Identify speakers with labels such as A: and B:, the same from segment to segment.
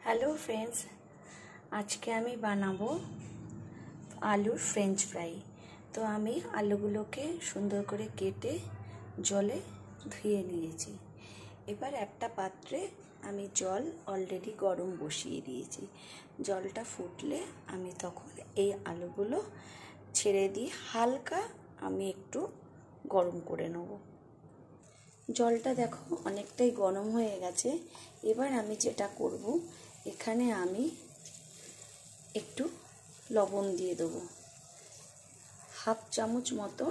A: Hello friends, আজকে আমি বানাবো আলুর ফ্রেঞ্চ ফ্রাই। তো আমি আলুগুলোকে সুন্দর করে কেটে জলে ধুয়ে নিয়েছি। এবার একটা পাত্রে আমি জল অলরেডি গরম বসিয়ে দিয়েছি। জলটা ফুটলে আমি তখন এই আলুগুলো ছেড়ে দিয়ে হালকা আমি একটু গরম করে নেব। জলটা দেখো অনেকটাই গরম হয়ে গেছে। এবার আমি যেটা করব, এখানে আমি একটু লবণ দিয়ে দেবো, হাফ চামচ মতো।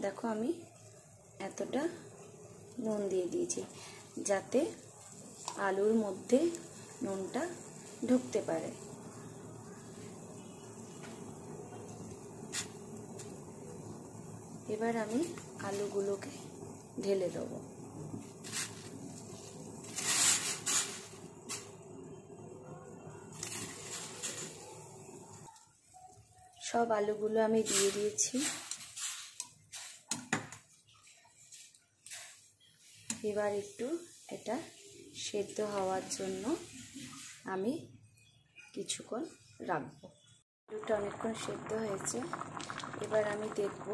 A: দেখো আমি এতটা নুন দিয়ে দিয়েছি যাতে আলুর মধ্যে নুনটা ঢুকতে পারে। এবার আমি আলুগুলোকে ঢেলে দেবো। সব আলুগুলো আমি দিয়ে দিয়েছি। এবার একটু এটা সেদ্ধ হওয়ার জন্য আমি কিছুক্ষণ রাখবো। আলুটা অনেকক্ষণ সেদ্ধ হয়েছে। এবার আমি দেখব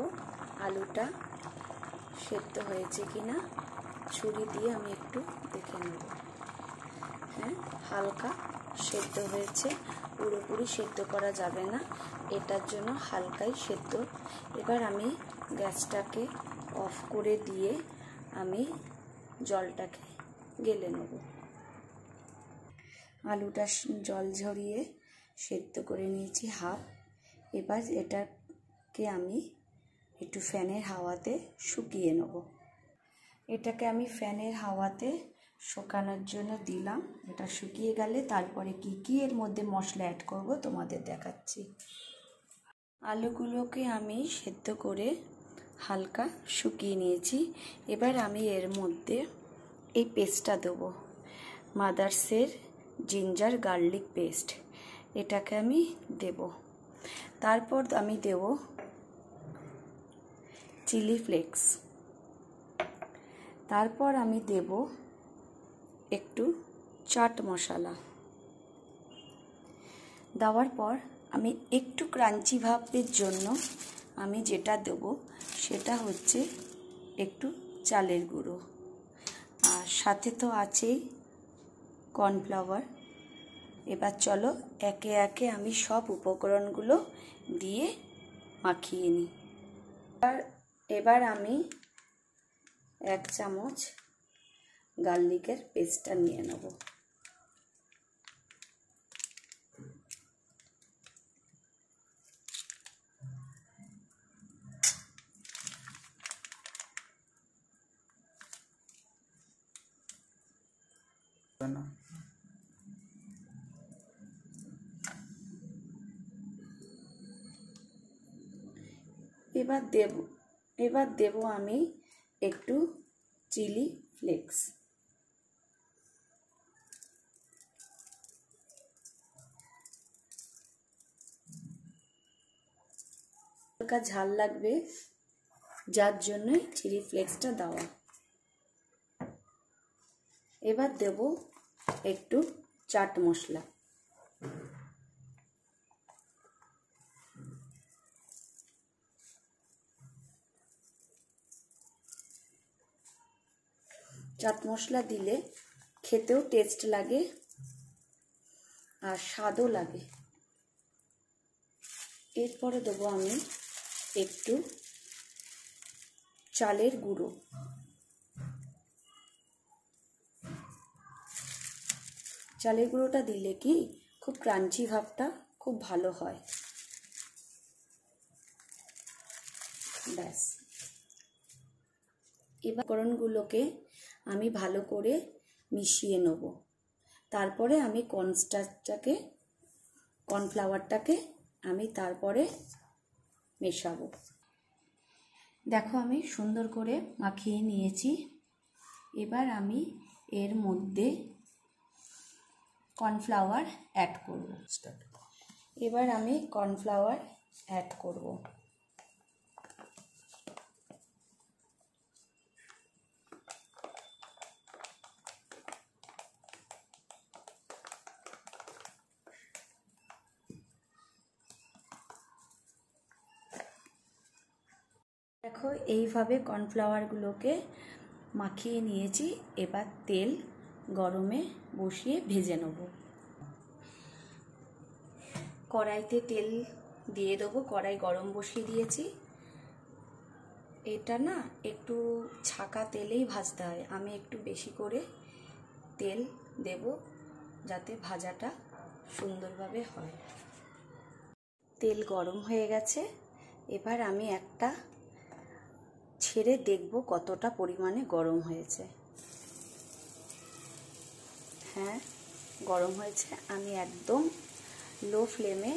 A: আলুটা সেদ্ধ হয়েছে কিনা। ছুরি দিয়ে আমি একটু দেখে নেব। হ্যাঁ, হালকা সেদ্ধ হয়েছে, পুরোপুরি সেদ্ধ করা যাবে না, এটার জন্য হালকাই সেদ্ধ। এবার আমি গ্যাসটাকে অফ করে দিয়ে আমি জলটাকে গেলে নেব। আলুটা জল ঝরিয়ে সেদ্ধ করে নিয়েছি হাফ। এবার এটাকে আমি একটু ফ্যানের হাওয়াতে শুকিয়ে নেব। এটাকে আমি ফ্যানের হাওয়াতে শুকানোর জন্য দিলাম। এটা শুকিয়ে গেলে তারপরে কি এর মধ্যে মশলা অ্যাড করব তোমাদের দেখাচ্ছি। আলুগুলোকে আমি সেদ্ধ করে হালকা শুকিয়ে নিয়েছি। এবার আমি এর মধ্যে এই পেস্টটা দেবো, মাদার্সের জিঞ্জার গার্লিক পেস্ট। এটাকে আমি দেব। তারপর আমি দেব চিলি ফ্লেক্স। তারপর আমি দেব একটু চাট মশলা। দেওয়ার পর আমি একটু ক্রাঞ্চি ভাবের জন্য আমি যেটা দেব সেটা হচ্ছে একটু চালের গুঁড়ো। আর সাথে তো আছেই কর্নফ্লাওয়ার। এবার চলো একে একে আমি সব উপকরণগুলো দিয়ে মাখিয়ে নিই। এবার আমি 1 চামচ গার্লিকের পেস্টটা নিয়ে নেব। এবার দেব আমি একটু চিলি ফ্লেক্স। হালকা ঝাল লাগবে, যার জন্য চিলি ফ্লেক্সটা দেওয়া। এবার দেব একটু চাট মশলা। চাট মশলা দিলে খেতেও টেস্ট লাগে আর স্বাদও লাগে। এরপরে দেবো আমি একটু চালের গুঁড়ো। চালের গুঁড়োটা দিলে কি খুব ক্রাঞ্চি ভাবটা খুব ভালো হয়। ব্যাস, এবার উপকরণগুলোকে আমি ভালো করে মিশিয়ে নেব। তারপরে আমি কর্নফ্লাওয়ারটাকে আমি তারপরে মেশাবো। দেখো আমি সুন্দর করে মাখিয়ে নিয়েছি। এবার আমি এর মধ্যে কর্নফ্লাওয়ার অ্যাড করব। এবার আমি কর্নফ্লাওয়ার অ্যাড করব। দেখো এইভাবে কর্নফ্লাওয়ারগুলোকে মাখিয়ে নিয়েছি। এবার তেল গরমে বসিয়ে ভেজে নেব। কড়াইতে তেল দিয়ে দেবো, কড়াই গরম বসিয়ে দিয়েছি। এটা না একটু ছাকা তেলেই ভাজতে হয়, আমি একটু বেশি করে তেল দেব যাতে ভাজাটা সুন্দরভাবে হয়। তেল গরম হয়ে গেছে, এবার আমি একটা ছেড়ে দেখব কতটা পরিমাণে গরম হয়েছে। হ্যাঁ, গরম হয়েছে। আমি একদম লো ফ্লেমে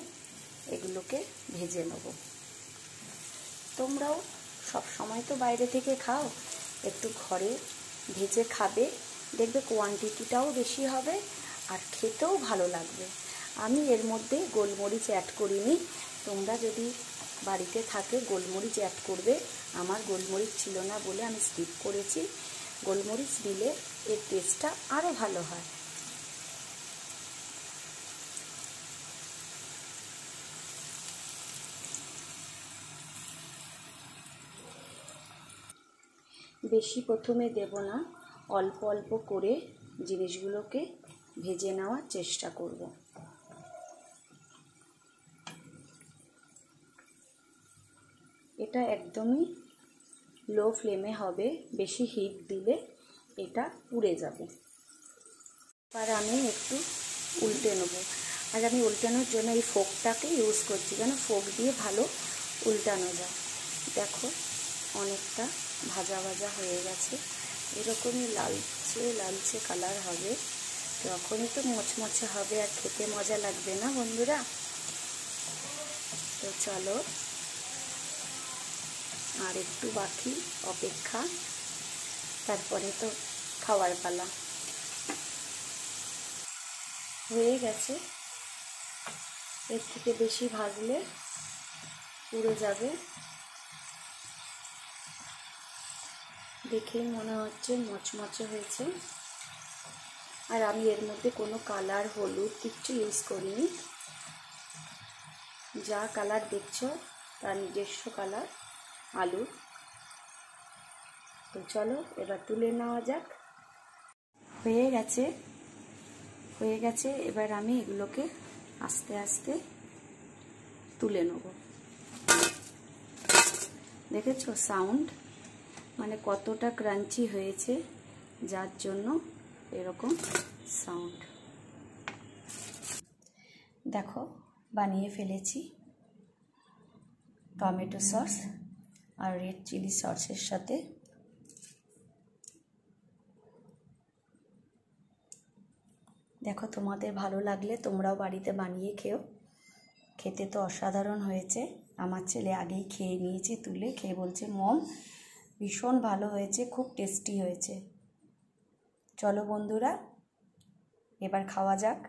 A: এগুলোকে ভেজে নেব। তোমরাও সব সময় তো বাইরে থেকে খাও, একটু ঘরে ভেজে খাবে, দেখবে কোয়ান্টিটিটাও বেশি হবে আর খেতেও ভালো লাগবে। আমি এর মধ্যে গোলমরিচ অ্যাড করিনি, তোমরা যদি বাড়িতে থাকে গোলমরিচ অ্যাড করবে। আমার গোলমরিচ ছিল না বলে আমি স্কিপ করেছি। গোলমরিচ দিলে এর টেস্টটা আরও ভালো হয়। বেশি প্রথমে দেব না, অল্প অল্প করে জিনিসগুলোকে ভেজে নেওয়ার চেষ্টা করব। এটা একদমই লো ফ্লেমে হবে, বেশি হিট দিলে এটা পুড়ে যাবে। এবার আমি একটু উল্টে নেব। আর আমি উল্টানোর জন্য এই ফোকটাকে ইউজ করছি, কেন ফোক দিয়ে ভালো উল্টানো যায়। দেখো অনেকটা ভাজা ভাজা হয়ে গেছে, এরকমই লালচে লালচে কালার হবে, তখনই তো মচমচে হবে আর খেতে মজা লাগবে না বন্ধুরা। তো চলো আর একটু বাকি অপেক্ষা, তারপরে তো খাওয়ার পালা। হয়ে গেছে, এর থেকে বেশি ভাজলে পুড়ে যাবে। দেখেই মনে হচ্ছে মচমচে হয়েছে। আর আমি এর মধ্যে কোনো কালার হলুদ কিচ্ছু ইউজ করিনি, যা কালার দেখছো তার নিজস্ব কালার আলুর। তো চলো এবার তুলে নেওয়া যাক। হয়ে গেছে, এবার আমি এগুলোকে আস্তে আস্তে তুলে নেব। দেখেছো সাউন্ড, মানে কতটা ক্রাঞ্চি হয়েছে, যার জন্য এরকম সাউন্ড। দেখো বানিয়ে ফেলেছি টমেটো সস আর রেড চিলি সসের সাথে। দেখো তোমাদের ভালো লাগলে তোমরাও বাড়িতে বানিয়ে খেও, খেতে তো অসাধারণ হয়েছে। আমার ছেলে আগেই খেয়ে নিয়েছে, তুলে খেয়ে বলছে মম ভীষণ ভালো হয়েছে, খুব টেস্টি হয়েছে। চলো বন্ধুরা এবার খাওয়া যাক।